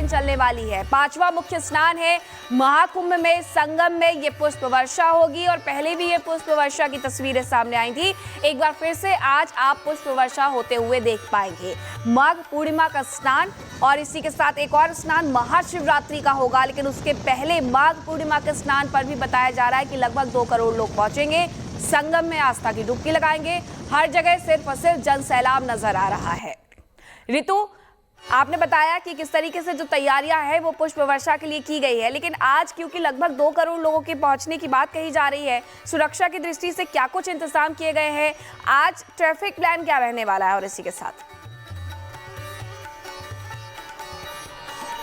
चलने वाली है। 5वां मुख्य स्नान है महाकुंभ में, संगम में ये पुष्प वर्षा होगी और पहले भी ये पुष्प वर्षा की तस्वीरें सामने आई थी। एक बार फिर से आज आप पुष्प वर्षा होते हुए देख पाएंगे। माघ पूर्णिमा का स्नान और इसी के साथ एक और स्नान महाशिवरात्रि का होगा, लेकिन उसके पहले माघ पूर्णिमा के स्नान पर भी बताया जा रहा है कि लगभग 2 करोड़ लोग पहुंचेंगे। संगम में आस्था की डुबकी लगाएंगे। हर जगह सिर्फ और सिर्फ जन सैलाब नजर आ रहा है। ऋतु, आपने बताया कि किस तरीके से जो तैयारियां हैं वो पुष्प वर्षा के लिए की गई है, लेकिन आज क्योंकि लगभग 2 करोड़ लोगों के पहुंचने की बात कही जा रही है, सुरक्षा की दृष्टि से क्या कुछ इंतजाम किए गए हैं? आज ट्रैफिक प्लान क्या रहने वाला है? और इसी के साथ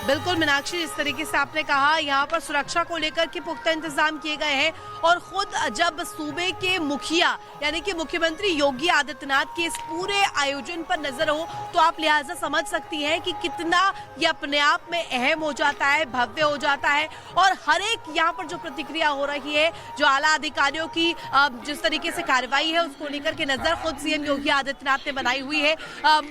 बिल्कुल मीनाक्षी, इस तरीके से आपने कहा, यहाँ पर सुरक्षा को लेकर के पुख्ता इंतजाम किए गए हैं और खुद जब सूबे के मुखिया यानी कि मुख्यमंत्री योगी आदित्यनाथ के इस पूरे आयोजन पर नजर हो तो आप लिहाजा समझ सकती हैं कि कितना ये अपने आप में अहम हो जाता है, भव्य हो जाता है। और हर एक यहाँ पर जो प्रतिक्रिया हो रही है, जो आला अधिकारियों की जिस तरीके से कार्रवाई है उसको लेकर के नजर खुद सीएम योगी आदित्यनाथ ने बनाई हुई है,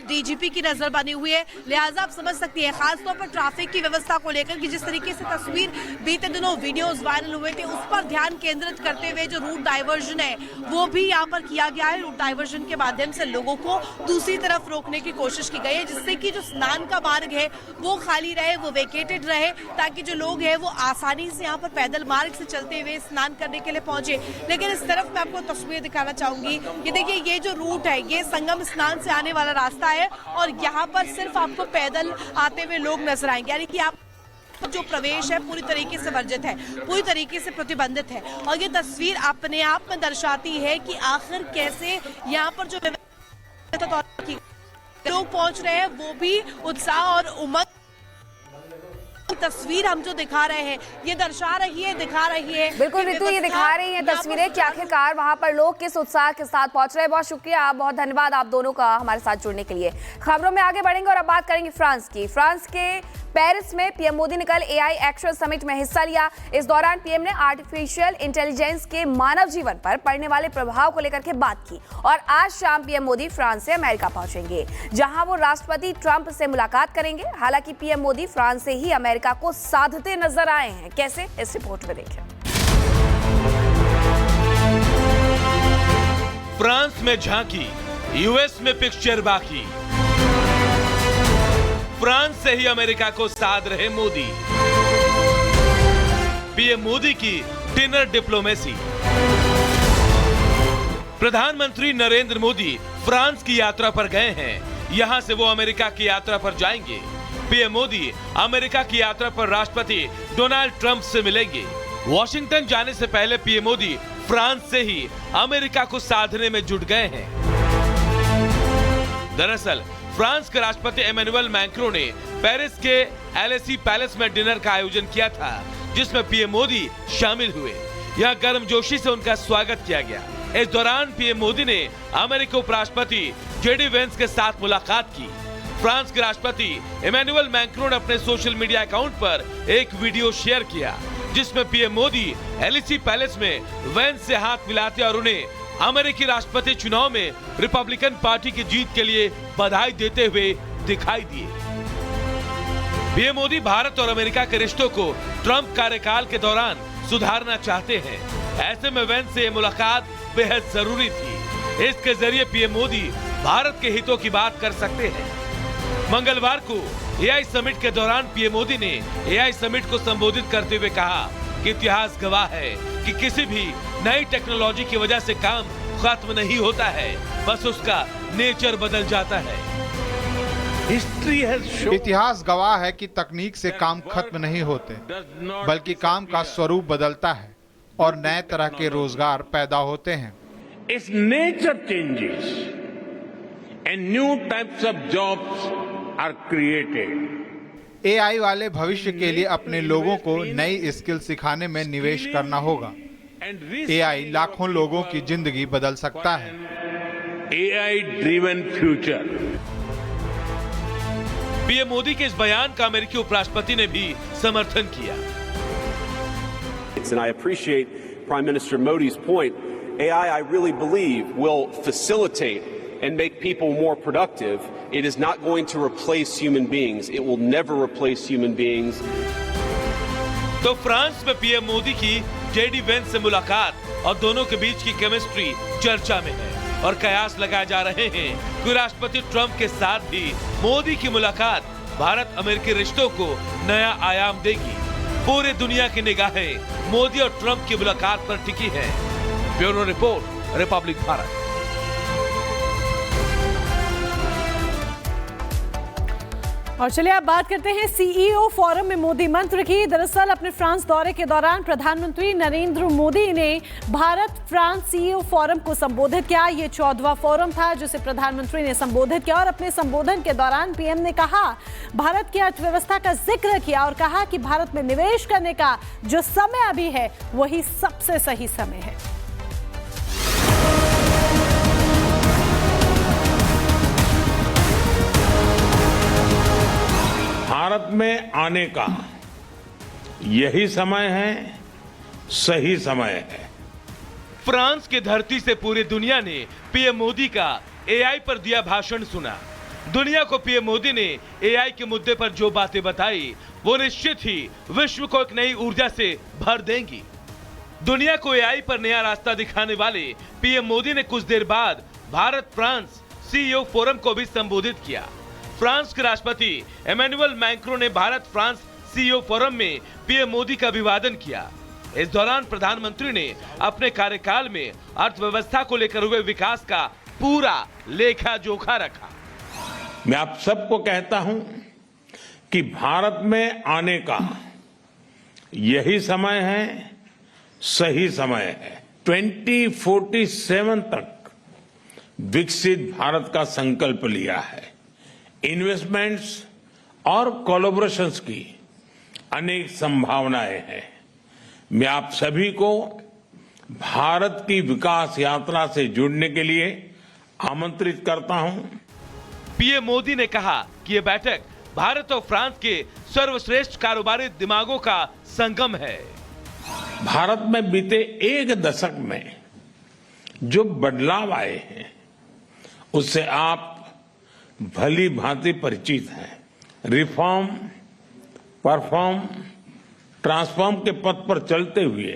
डीजीपी की नजर बनी हुई है। लिहाजा आप समझ सकती है खासतौर पर ट्रैफिक की व्यवस्था को लेकर कि जिस तरीके से तस्वीर बीते दिनों वीडियोस वायरल हुए थे उस पर ध्यान केंद्रित करते हुए जो रूट डाइवर्जन है वो भी यहाँ पर किया गया है। रूट डाइवर्जन के माध्यम से लोगों को दूसरी तरफ रोकने की कोशिश की गई है, जिससे कि जो स्नान का मार्ग है वो खाली रहे, वो वेकेटेड रहे, ताकि जो लोग हैं वो आसानी से यहाँ पर पैदल मार्ग से चलते हुए स्नान करने के लिए पहुंचे। लेकिन इस तरफ मैं आपको तस्वीर दिखाना चाहूंगी कि देखिए ये जो रूट है ये संगम स्नान से आने वाला रास्ता है और यहाँ पर सिर्फ आपको पैदल आते हुए लोग नजर आएंगे, यानी कि आप जो प्रवेश है पूरी तरीके से वर्जित है, पूरी तरीके से प्रतिबंधित है। और ये तस्वीर अपने आप में दर्शाती है कि आखिर कैसे यहाँ पर जो लोग पहुंच रहे हैं वो भी उत्साह और उमंग तस्वीर हम जो दिखा रहे हैं ये दर्शा रही है, दिखा रही है। बिल्कुल ऋतु, ये दिखा रही है तस्वीरें कि आखिरकार वहां पर लोग किस उत्साह के साथ पहुंच रहे हैं। बहुत शुक्रिया, बहुत धन्यवाद आप दोनों का हमारे साथ जुड़ने के लिए। खबरों में आगे बढ़ेंगे और अब बात करेंगे फ्रांस की। फ्रांस के पेरिस में पीएम मोदी ने कल एआई एक्शन समिट में हिस्सा लिया। इस दौरान पीएम ने आर्टिफिशियल इंटेलिजेंस के मानव जीवन पर पड़ने वाले प्रभाव को लेकर के बात की और आज शाम पीएम मोदी फ्रांस से अमेरिका पहुंचेंगे, जहां वो राष्ट्रपति ट्रंप से मुलाकात करेंगे। हालांकि पीएम मोदी फ्रांस से ही अमेरिका को साधते नजर आए हैं। कैसे, इस रिपोर्ट में देखें। फ्रांस में झांकी, यूएस में पिक्चर बाकी, फ्रांस से ही अमेरिका को साध रहे मोदी। पीएम मोदी की डिनर डिप्लोमेसी। प्रधानमंत्री नरेंद्र मोदी फ्रांस की यात्रा पर गए हैं, यहां से वो अमेरिका की यात्रा पर जाएंगे। पीएम मोदी अमेरिका की यात्रा पर राष्ट्रपति डोनाल्ड ट्रंप से मिलेंगे। वॉशिंगटन जाने से पहले पीएम मोदी फ्रांस से ही अमेरिका को साधने में जुट गए हैं। दरअसल फ्रांस के राष्ट्रपति इमैनुअल मैक्रों ने पेरिस के एलएसी पैलेस में डिनर का आयोजन किया था, जिसमें पीएम मोदी शामिल हुए। यहां गर्मजोशी से उनका स्वागत किया गया। इस दौरान पीएम मोदी ने अमेरिकी उपराष्ट्रपति जेडी वेंस के साथ मुलाकात की। फ्रांस के राष्ट्रपति इमैनुअल मैक्रों ने अपने सोशल मीडिया अकाउंट पर एक वीडियो शेयर किया, जिसमें पीएम मोदी एलएसी पैलेस में वेंस से हाथ मिलाते और उन्हें अमेरिकी राष्ट्रपति चुनाव में रिपब्लिकन पार्टी की जीत के लिए बधाई देते हुए दिखाई दिए। पीएम मोदी भारत और अमेरिका के रिश्तों को ट्रंप कार्यकाल के दौरान सुधारना चाहते हैं। ऐसे में वेंस से मुलाकात बेहद जरूरी थी। इसके जरिए पीएम मोदी भारत के हितों की बात कर सकते हैं। मंगलवार को एआई समिट के दौरान पीएम मोदी ने एआई समिट को संबोधित करते हुए कहा कि इतिहास गवाह है कि किसी भी नई टेक्नोलॉजी की वजह से काम खत्म नहीं होता है, बस उसका नेचर बदल जाता है। इतिहास गवाह है कि तकनीक से काम खत्म नहीं होते, बल्कि काम का स्वरूप बदलता है और नए तरह के रोजगार पैदा होते हैं। Its nature changes and new types of jobs are created. AI वाले भविष्य के लिए अपने लोगों को नई स्किल सिखाने में निवेश करना होगा। एआई लाखों लोगों की जिंदगी बदल सकता है। AI driven future. PM Modi के इस बयान का अमेरिकी उपराष्ट्रपति ने भी समर्थन किया। And I appreciate Prime Minister Modi's point. AI, I really believe, will facilitate and make people more productive, it is not going to replace human beings. It will never replace human beings. तो France में PM Modi की JD Vance से मुलाकात और दोनों के बीच की chemistry चर्चा में है और कयास लगाए जा रहे हैं कि राष्ट्रपति ट्रंप के साथ भी मोदी की मुलाकात भारत अमेरिकी रिश्तों को नया आयाम देगी। पूरे दुनिया की निगाहें मोदी और ट्रंप की मुलाकात पर टिकी है। Bureau report, Republic Bharat. और चलिए अब बात करते हैं सीईओ फोरम में मोदी मंत्र की। दरअसल अपने फ्रांस दौरे के दौरान प्रधानमंत्री नरेंद्र मोदी ने भारत फ्रांस सीईओ फोरम को संबोधित किया। ये 14वां फोरम था जिसे प्रधानमंत्री ने संबोधित किया और अपने संबोधन के दौरान पीएम ने कहा, भारत की अर्थव्यवस्था का जिक्र किया और कहा कि भारत में निवेश करने का जो समय अभी है वही सबसे सही समय है। भारत में आने का यही समय है, सही समय है। फ्रांस की धरती से पूरी दुनिया ने पीएम मोदी का एआई पर दिया भाषण सुना। दुनिया को पीएम मोदी ने एआई के मुद्दे पर जो बातें बताई वो निश्चित ही विश्व को एक नई ऊर्जा से भर देंगी। दुनिया को एआई पर नया रास्ता दिखाने वाले पीएम मोदी ने कुछ देर बाद भारत फ्रांस सीईओ फोरम को भी संबोधित किया। फ्रांस के राष्ट्रपति एमेनुअल मैक्रों ने भारत फ्रांस सीईओ फोरम में पीएम मोदी का अभिवादन किया। इस दौरान प्रधानमंत्री ने अपने कार्यकाल में अर्थव्यवस्था को लेकर हुए विकास का पूरा लेखा जोखा रखा। मैं आप सबको कहता हूं कि भारत में आने का यही समय है, सही समय है। 2047 तक विकसित भारत का संकल्प लिया है। इन्वेस्टमेंट्स और कोलैबोरेशंस की अनेक संभावनाएं हैं। मैं आप सभी को भारत की विकास यात्रा से जुड़ने के लिए आमंत्रित करता हूं। पीएम मोदी ने कहा कि यह बैठक भारत और फ्रांस के सर्वश्रेष्ठ कारोबारी दिमागों का संगम है। भारत में बीते एक दशक में जो बदलाव आए हैं उससे आप भली भांति परिचित हैं। रिफॉर्म, परफॉर्म, ट्रांसफॉर्म के पथ पर चलते हुए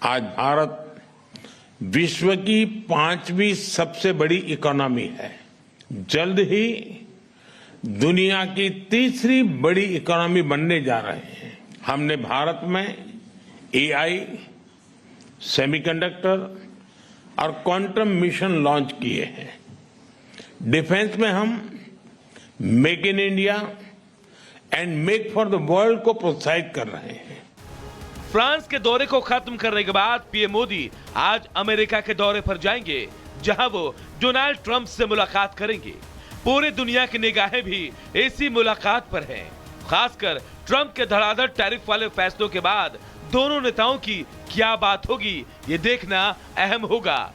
आज भारत विश्व की 5वीं सबसे बड़ी इकोनॉमी है। जल्द ही दुनिया की 3री बड़ी इकोनॉमी बनने जा रहे हैं। हमने भारत में एआई, सेमीकंडक्टर और क्वांटम मिशन लॉन्च किए हैं। डिफेंस में हम make in India and make for the world को प्रोत्साहित कर रहे हैं। फ्रांस के दौरे को खत्म करने के बाद पीएम मोदी आज अमेरिका के दौरे पर जाएंगे, जहां वो डोनाल्ड ट्रंप से मुलाकात करेंगे। पूरी दुनिया की निगाहें भी इसी मुलाकात पर हैं। खासकर ट्रंप के धड़ाधड़ टैरिफ वाले फैसलों के बाद दोनों नेताओं की क्या बात होगी, ये देखना अहम होगा।